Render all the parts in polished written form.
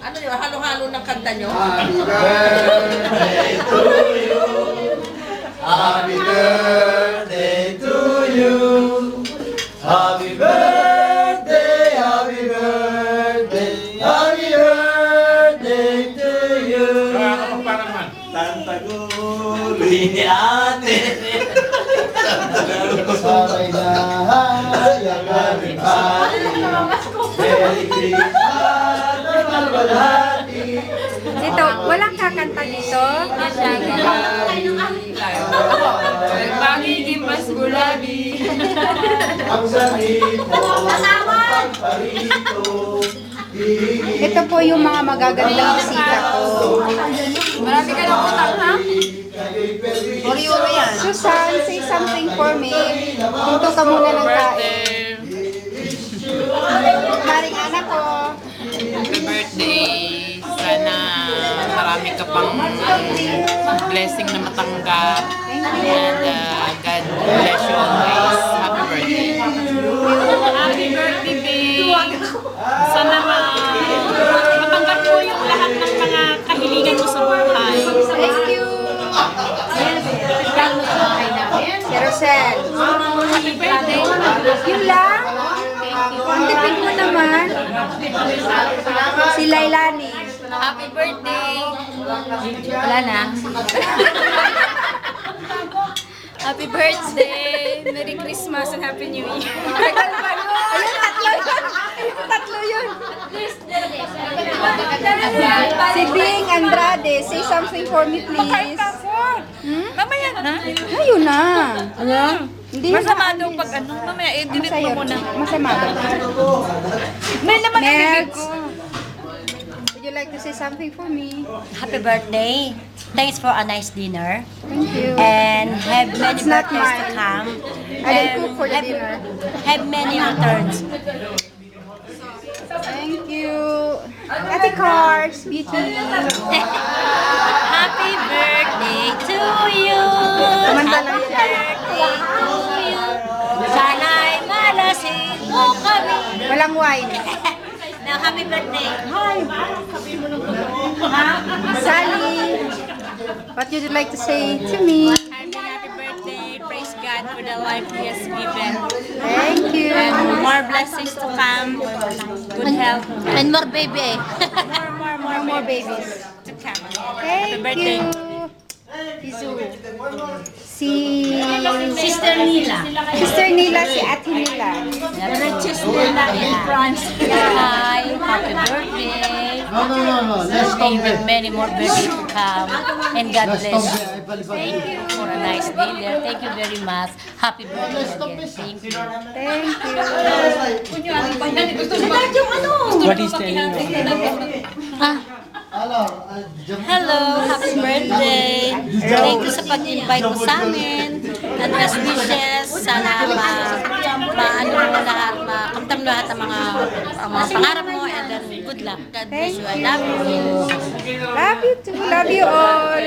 Ano yun? Halo-halo ng kanta nyo? Happy birthday to you. Happy birthday to you. Happy birthday, happy birthday, happy birthday to you. Tantaguli ni ate. Sabay na hayang aming pati. Merry Christmas, malwalhati. Dito, walang kakanta dito. Magiging mas gulabi. Ang sanit mo, pagparito. Ito po yung mga magagandang bisita ko. Marami ka ng utang, ha? Ori-ori yan. Susan, say something for me. Dito ka muna ng kain. Maring anak ko. Happy birthday. Sana marami ka pang blessing na matanggap. And God bless you always. Happy birthday. Happy birthday, babe. Sana matanggap mo yung lahat ng mga kahilingan mo sa buhay. Thank you. Si Rosel. Happy birthday. Yun lang. Ang tipid mo naman. Si Lailani. Happy birthday. Wala na. Happy birthday. Merry Christmas and Happy New Year. Ayun, tatlo yun. Ayun, tatlo yun. Si Bing Andrade, say something for me, please. Mamaya na. Ayun na. Ano? Hindi Masama na. daw pag ano. Mamaya, i-delete Sa'yo. mo muna. Masama ba? May naman ang bibig Next. ko. Would you like to say something for me? Happy birthday. Thanks for a nice dinner. Thank you. And have many It's not birthdays to mine. come. I didn't cook for the have, dinner. Have many returns. Thank you. Ate Cars, beauty. Happy birthday to you. Kumanta Happy lang siya. birthday to you. Sana'y malasing mo kami. Walang wine. Now, happy birthday. Sally, what would you like to say to me? Happy birthday. Praise God for the life He has given. Thank you. And more blessings to come. Good health And more baby. More babies. to come. Thank birthday. you. Si Sister Nila. Sister Nila, si Ate Nila. Riches Nila in France. Hi, happy birthday. No. Let's May you have many more birthdays to come. And God bless you. Thank you for a nice dinner. Thank you very much. Happy birthday again. Thank you. Thank you. What is Hello, happy birthday. Thank you sa pag-invite mo sa amin. And best wishes. Sana maano mo lahat, makamtam lahat ang mga pangarap mo. And then good luck. God bless you. I love you. Love you too. Love you all.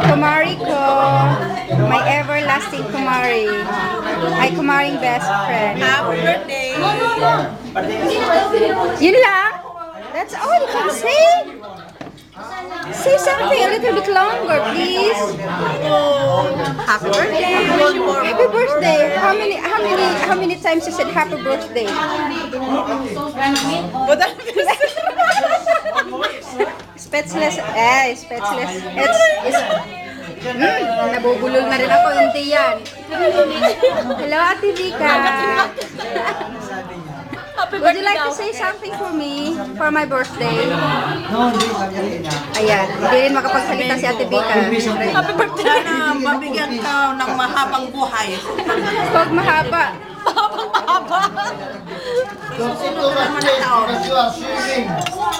Kumari ko, my everlasting Kumari. My Kumaring best friend. Happy birthday. Yun lang? That's all you can say? Say something a little bit longer, please. Happy birthday. Happy birthday. How many times you said happy birthday? Speechless. Speechless. Nabubulol na rin ako. Hindi yan. Hello, Ate Vika. Would you like to say something for me for my birthday? Ayan, hindi rin makapagsalita si Ate Vika. Happy birthday. Sana mabigyan ka ng mahabang buhay. Huwag mahaba.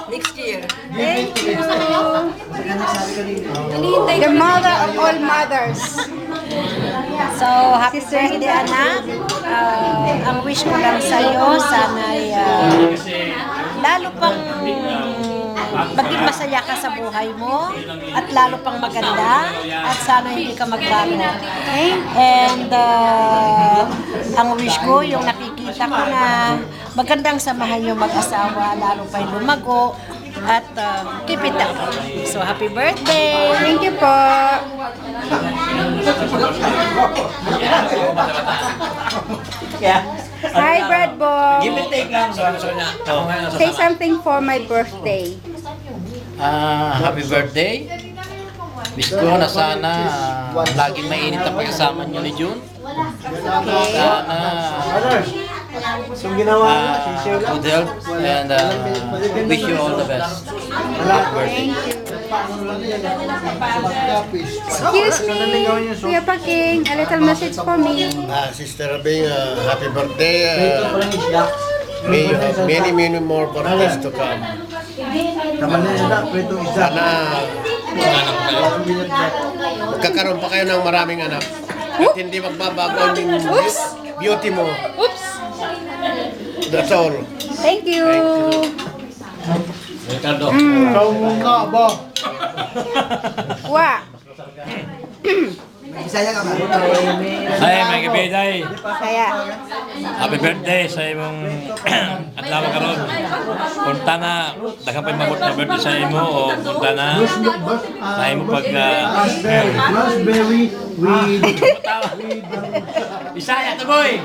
Next year. Thank you. The mother of all mothers. So, happy birthday, anak. Ang wish ko lang sa'yo, sana'y lalo pang maging masaya ka sa buhay mo at lalo pang maganda at sana hindi ka magbago. And ang wish ko, yung nakikita ko na magandang samahan yung mag-asawa, lalo pa yung lumago at keep it up. So, happy birthday! Thank you po. Hi, Brad Boy. Give and take lang. Say something for my birthday. Happy birthday. Wish ko na sana laging mainit ang pagkasama niyo ni June. Sana good health and wish you all the best. Happy birthday. Excuse me, Kuya Paking, a little message for me. Sister Bing, happy birthday. May you have many more birthdays to come. Sana magkakaroon pa kayo ng maraming anak. At hindi magbabago ang beauty mo. Oops. That's all. Thank you. Ricardo. Wa. Ay, may kapiday. Saya. Happy birthday sa imong adlaw karon. Punta na daghang pa mabot na birthday sa imo o punta na sa imo pag Raspberry with Bisaya to boy.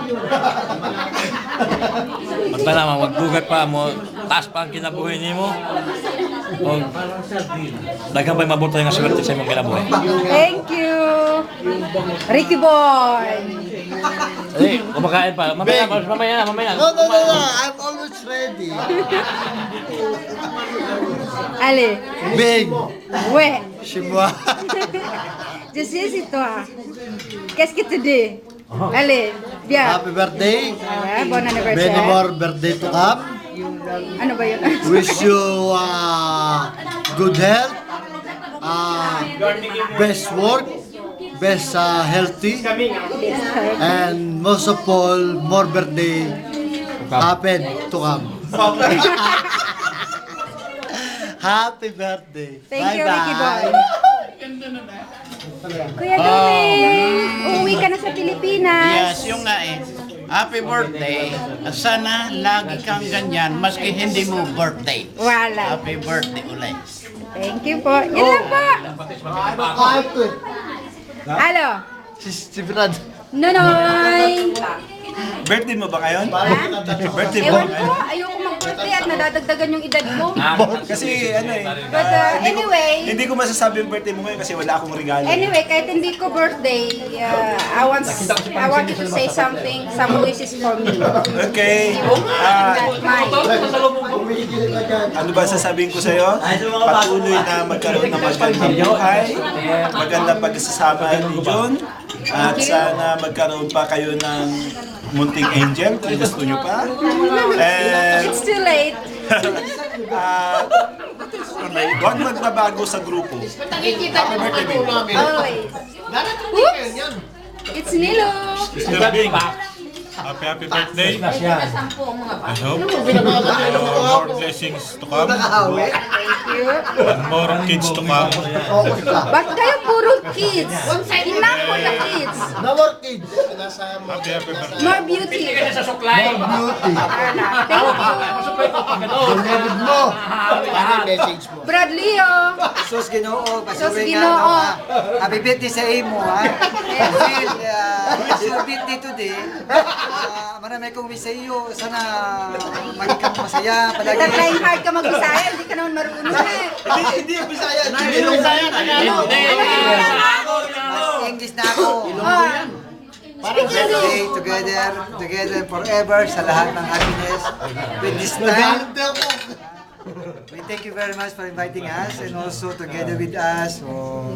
Punta na magbugat pa mo taas pa ang kinabuhi nimo. O daghang pa mabot nga swerte sa imong kinabuhi. Thank you. Ricky Boy. Eh, kumakain pa. Mamaya na. No. I'm always ready. Allez. Big. Ouais. Chez moi. Je sais c'est toi. Qu'est-ce que tu dis? Allez, viens. Happy birthday. Ah, bon Many anniversaire. more birthday to come. Ano ba yun? Wish you good health, best work, best healthy, and most of all, more birthday happen to come. Happy birthday. Thank you, Ricky Boy. Kuya Gawin, uuwi ka na sa Pilipinas. Yes, yung nga eh. Happy birthday. Sana lagi kang ganyan, maski hindi mo birthday. Wala. Happy birthday ulit. Thank you po. Yan lang po. Halo. Si Brad. Nonoy. Birthday mo ba ngayon? Birthday mo Ewan ko, ayoko mag-birthday at nadadagdagan yung edad mo. Kasi ano eh. But anyway, Hindi ko masasabi yung birthday mo ngayon kasi wala akong regalo. kahit hindi ko birthday, I want you to say something, some wishes for me. Okay. Not mine. Ano ba sasabihin ko sa'yo? Patuloy na magkaroon ng magandang buhay, magandang pagsasama ni John, at sana magkaroon pa kayo ng munting angel kung gusto nyo pa. And It's too late. huwag magbabago sa grupo. Always. Oops! It's Nilo. Happy birthday. I hope more blessings to come Thank you. and more kids to come. Ba't kayo puro kids? Enough for the kids. No more kids. Happy birthday. More beauty. Beauty. Thank you. David mo. Message mo. Brad Leo. Sus Ginoo, Sus pasuwi Ginoo. nga no. Happy birthday sa imo ha. Dahil it's your birthday today. Marami kong wish sa iyo. Sana maging kang masaya palagi. Trying hard ka mag-Bisaya, hindi ka naman marunong eh. Hindi yung Bisaya. Hindi yung Bisaya. English na ako. Speak Birthday English. together forever sa lahat ng happiness. With this time, we thank you very much for inviting us and also together with us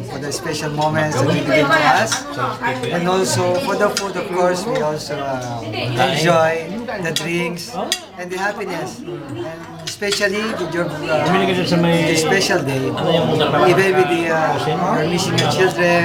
for the special moments that you give to us. And also for the food, of course, we also enjoy the drinks and the happiness. And especially with your the special day, even with the you're missing your children.